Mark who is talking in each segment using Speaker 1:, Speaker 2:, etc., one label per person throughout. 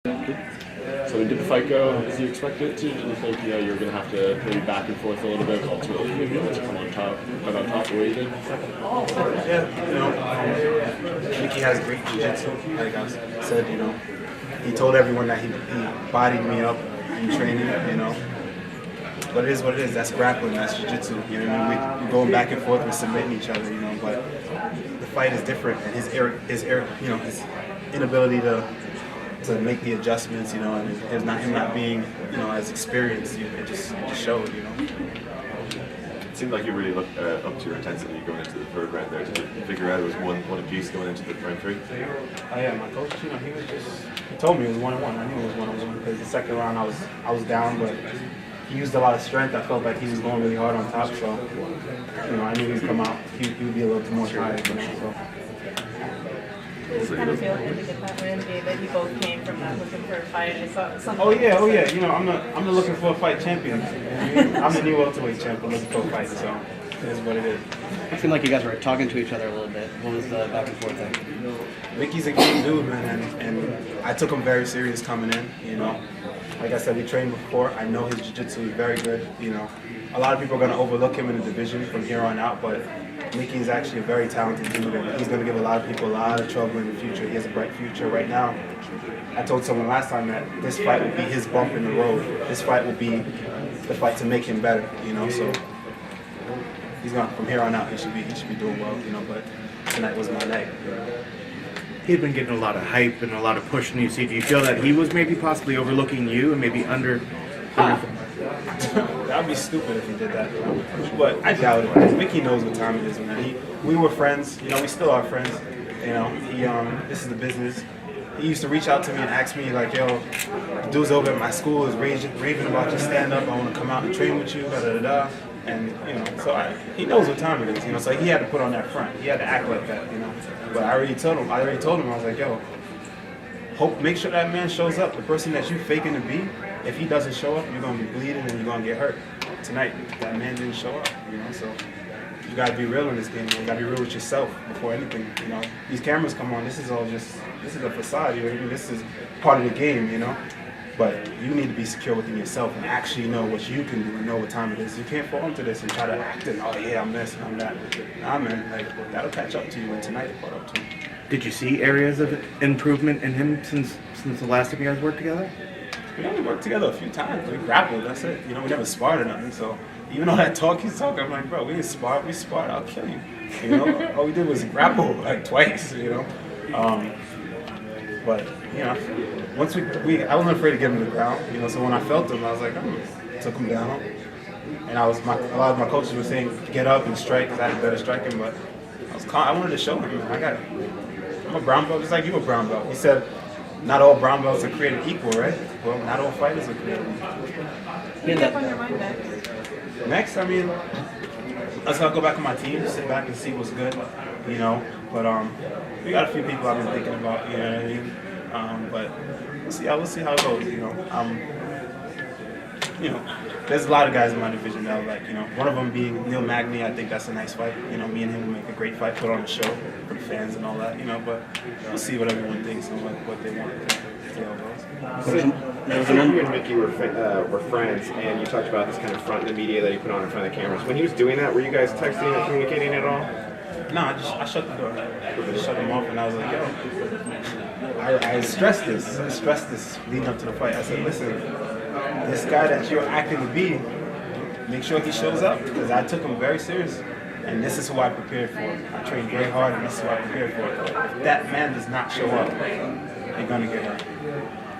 Speaker 1: So did the fight go as you expected it to? Did you think you were going to have to maybe back and forth a little bit, but ultimately maybe able to come on top the way you did?
Speaker 2: Yeah, Mickey has great jiu-jitsu. Like I said, he told everyone that he bodied me up in training, But it is what it is. That's grappling. That's jiu-jitsu. We're going back and forth. We're submitting each other. But the fight is different, and his inability to make the adjustments, and him not being, as experienced, it just showed,
Speaker 3: It seemed like you really looked up to your intensity going into the third round there. Did you figure out it was one apiece going into the round three?
Speaker 2: Oh yeah, my coach, he told me it was 1-1. I knew it was 1-1 because the second round I was down, but he used a lot of strength. I felt like he was going really hard on top, so I knew he'd come out. He would be a little more tired, so.
Speaker 4: It kind of feel good to get that win, David. You both came from not looking for a fight. I saw something.
Speaker 2: Oh yeah. I'm the looking for a fight champion. I'm the new welterweight champion looking for a fight, so it is what it is.
Speaker 5: It seemed like you guys were talking to each other a little bit. What was the back and forth thing?
Speaker 2: Mickey's a game dude, man, and I took him very serious coming in, Like I said, we trained before. I know his jiu-jitsu is very good, A lot of people are going to overlook him in the division from here on out, but Mickey is actually a very talented dude, and he's going to give a lot of people a lot of trouble in the future. He has a bright future right now. I told someone last time that this fight will be his bump in the road. This fight will be the fight to make him better, So he's going from here on out. He should be doing well, But tonight was my night.
Speaker 6: He'd been getting a lot of hype and a lot of push in the UFC. Do you feel that he was maybe possibly overlooking you and maybe under?
Speaker 2: That would be stupid if he did that. But I doubt it. Mickey knows what time it is, man. We were friends. We still are friends. This is the business. He used to reach out to me and ask me like, "Yo, dudes over at my school is raving about your stand-up. I want to come out and train with you." Da da da da. And so he knows what time it is. So he had to put on that front. He had to act like that. But I already told him. I was like, "Yo, make sure that man shows up. The person that you faking to be, if he doesn't show up, you're gonna be bleeding and you're gonna get hurt." Tonight, that man didn't show up. So you gotta be real in this game. You gotta be real with yourself before anything. These cameras come on. This is a facade. This is part of the game. But you need to be secure within yourself and actually know what you can do and know what time it is. You can't fall into this and try to act and, oh yeah, I'm this and I'm that. Nah, man, that'll catch up to you, and tonight it caught up to him.
Speaker 6: Did you see areas of improvement in him since the last time you guys worked together?
Speaker 2: We only worked together a few times. We grappled, that's it. We never sparred or nothing. So even all that talk he's talking, I'm like, bro, we didn't spar, we sparred, I'll kill you. All we did was grapple like twice, But once I wasn't afraid to get him to the ground, So when I felt him, I was like, took him down. And a lot of my coaches were saying, get up and strike, because I had better striking. But I wanted to show him, I'm a brown belt, just like you a brown belt. He said, not all brown belts are created equal, right? Well, not all fighters are created equal.
Speaker 4: What's up on your mind next?
Speaker 2: Next, let's go back on my team, sit back and see what's good, But we got a few people I've been thinking about, you know what I mean? But we'll see how it goes, There's a lot of guys in my division that I like, one of them being Neil Magny. I think that's a nice fight. Me and him will make a great fight, put on a show for the fans and all that, But we'll see what everyone thinks and what they want. See how it goes.
Speaker 7: So you and Mickey were friends, and you talked about this kind of front in the media that he put on in front of the cameras. When he was doing that, were you guys texting or communicating at all?
Speaker 2: No, I shut the door. I just shut him off, and I was like, yo, I stressed this. Leading up to the fight. I said, listen, this guy that you're acting to be, make sure he shows up, because I took him very serious. And this is who I prepared for. I trained very hard, and this is who I prepared for. If that man does not show up, you're going to get hurt.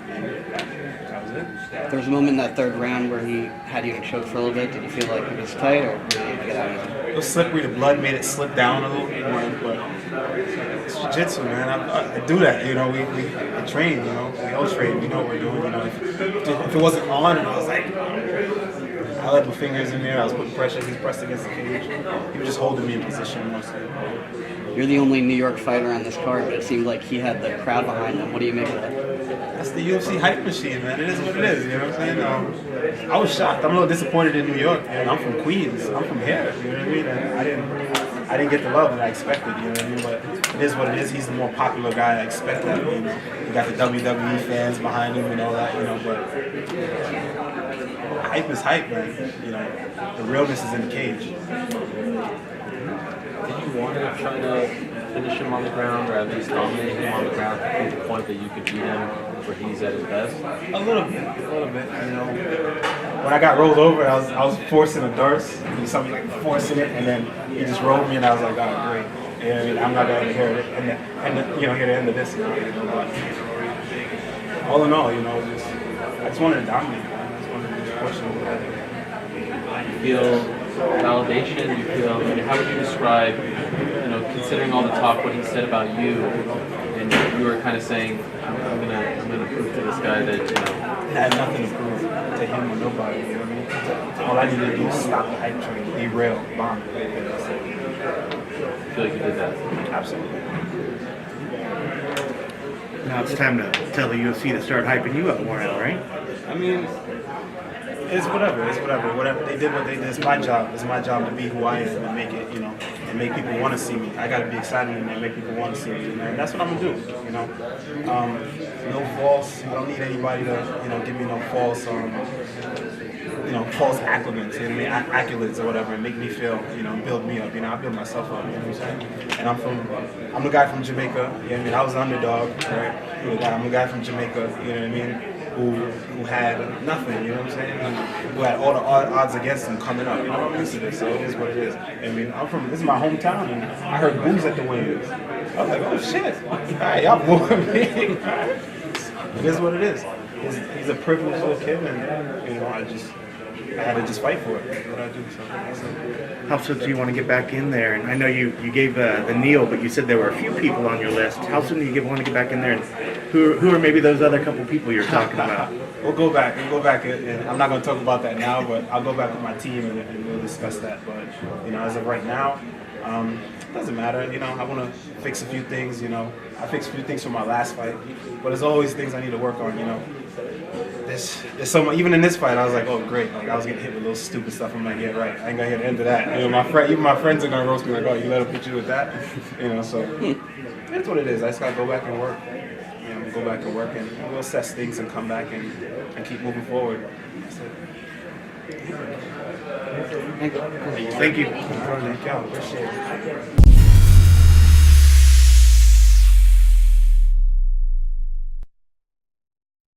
Speaker 2: And that was it.
Speaker 5: There was a moment in that third round where he had you in choke for a little bit. Did you feel like it was tight, or did you get out of it?
Speaker 2: It was slippery. The blood made it slip down a little more, but it's jiu-jitsu, man. I do that, we train, we all train, we know what we're doing, If it wasn't on and I was like, I let my fingers in there, I was putting pressure, he's pressed against the cage. He was just holding me in position mostly.
Speaker 5: You're the only New York fighter on this card, but it seemed like he had the crowd behind him. What do you make of that?
Speaker 2: That's the UFC hype machine, man. It is what it is, you know what I'm saying? I was shocked. I'm a little disappointed in New York, and I'm from Queens. I'm from here, you know what I mean? And I I didn't get the love that I expected, you know what I mean? But it is what it is. He's the more popular guy I expect that. You know, you got the WWE fans behind him and all that, you know, but hype is hype, man. You know, the realness is in the cage.
Speaker 8: Did you want to try to finish him on the ground or at least dominate him on the ground to the point that you could beat him where he's at his best?
Speaker 2: A little bit, you know. When I got rolled over, I was forcing a Darce. You saw me like forcing it, and then he just rolled me, and I was like, oh, great. You know what I mean? I'm not gonna hear it, and you know, hear the end of this. You know, but all in all, you know, I just wanted to dominate. Man. I just wanted to push him.
Speaker 8: You feel validation? You feel? I mean, how would you describe? You know, considering all the talk, what he said about you, and you were kind of saying, I'm gonna prove to this guy that you know.
Speaker 2: I had nothing to prove to him or nobody, you know what I mean? All I needed to do was stop the hype train, derail, bomb.
Speaker 8: I feel like you did that.
Speaker 2: Absolutely.
Speaker 6: Now it's time to tell the UFC to start hyping you up more now, right?
Speaker 2: I mean, it's whatever. Whatever they did, what they did. It's my job. It's my job to be who I am and make it, you know, and make people want to see me. I got to be excited and make people want to see me, you know? And that's what I'm gonna do, you know. No false. I don't need anybody to, you know, give me no false, you know, false acclimates, you know what I mean, accolades or whatever, and make me feel, you know, build me up. You know, I build myself up. You know what I'm saying? And I'm the guy from Jamaica. You know what I mean? I was an underdog, right? I'm the guy from Jamaica. You know what I mean? Who had nothing, you know what I'm saying? Who had all the odds against him coming up. You know, I'm used to this, so it is what it is. I mean, this is my hometown, and I heard boos at the wings. I was like, oh shit, all right, y'all booing me. It is what it is. He's a privileged little kid, and you know, I had to just fight for it. That's what I do. So that's it.
Speaker 6: How soon do you want to get back in there? And I know you gave the kneel, but you said there were a few people on your list. How soon do you want to get back in there? And who are maybe those other couple people you're talking about?
Speaker 2: We'll go back, and I'm not going to talk about that now, but I'll go back with my team and we'll discuss that. But, you know, as of right now, it doesn't matter. You know, I want to fix a few things, you know. I fixed a few things from my last fight, but there's always things I need to work on, you know. There's so much, even in this fight, I was like, oh, great. Like, I was getting hit with little stupid stuff. I'm like, yeah, right. I ain't going to hear the end of that. You know, even my friends are going to roast me like, oh, you let him put you with that? You know, so that's what it is. I just got to go back and work. You know, go back and work, and we'll assess things and come back and keep moving forward. That's it.
Speaker 6: Thank you.
Speaker 2: Thank y'all. Appreciate it.